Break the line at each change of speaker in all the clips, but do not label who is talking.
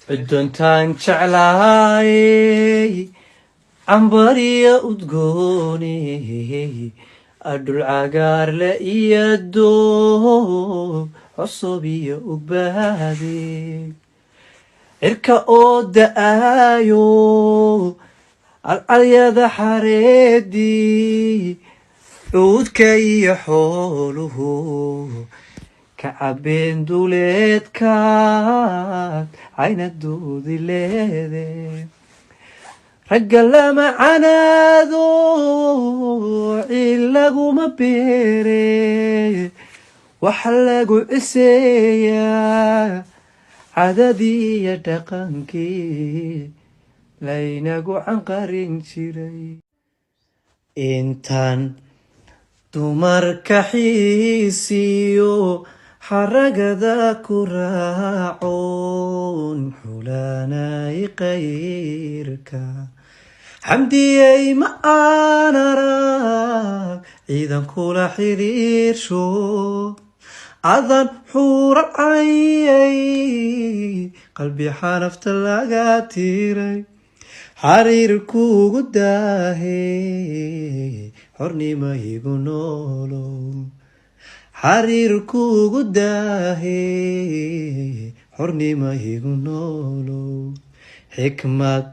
ciddoontaan jeclahay cambariya udgooney adhul cagaarle iyo doog cusub iyo ugbaade cirka oo da'aayo calcalyada xareedii cuudka iyo xooluhu ka cabeen duleedkaad caynadoodi leede ragga lama canaado cilaguma beere waxa lagu ciseeyaa cadadii iyo dhaqankii laynagu canqarin jiray intaan dumarka xiisiyo xaragada ku raacoon xulanay qayrka xamdiyey ma aan arag ciidan kula xiriirsho adan xuuracayay qalbi xanafta laga tiray xariir kugu daahey xornima igu noolow xariir kugu daahey xornima igu noolow xikmad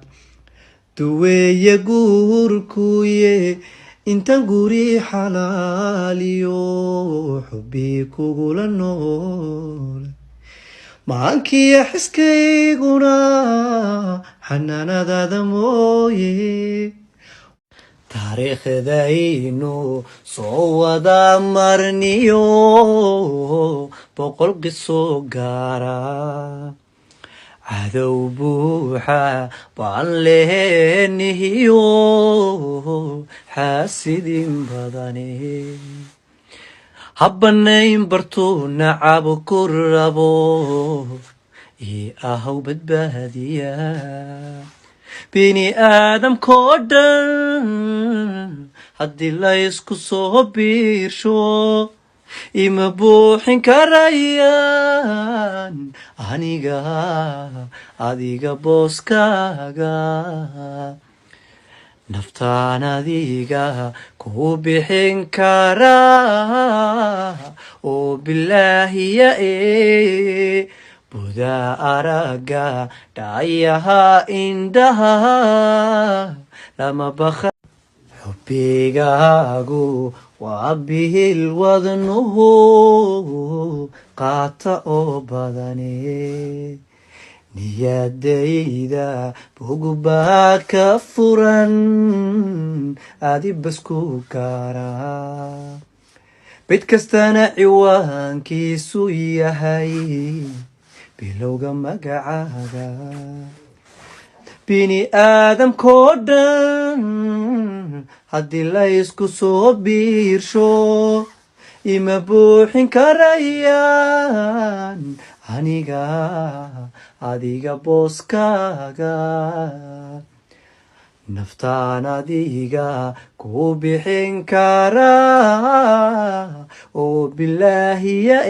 duweeye guurkuye intan guri xalaaliyo xubbi kugula nool maankiya xiskayguna xanaanadaada mooye taariikhdaynu soo wada marniyo boqol qiso gaara cadow buuxa baan lehenihiyo xaasidin badane habbanayn bartuu nacab ku rabo ii ahow badbaadiya bini aadamkoo dhan haddii laysku soo biirsho ima buuxin karayaan aniga adiga booskaaga naftaan adiga ku bixin karaa oo bilaahiya buda araga dhayaha indhaha lama baqa xubbigaagu waa bihil wadnuhu qaata oo badane niyadayda bugbaa ka furan adibasku gaara bid kastana ciwaankiisu yahay bilowga magacaaga bini aadamkoo dhan haddii laysku soo biirsho ima buuxin karayaan aniga adiga booskaaga naftaan adiga ku bixin karaa oo bilaahiya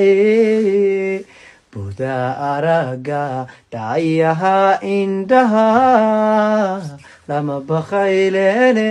buda araga dhayaha indhaha lama baqaylene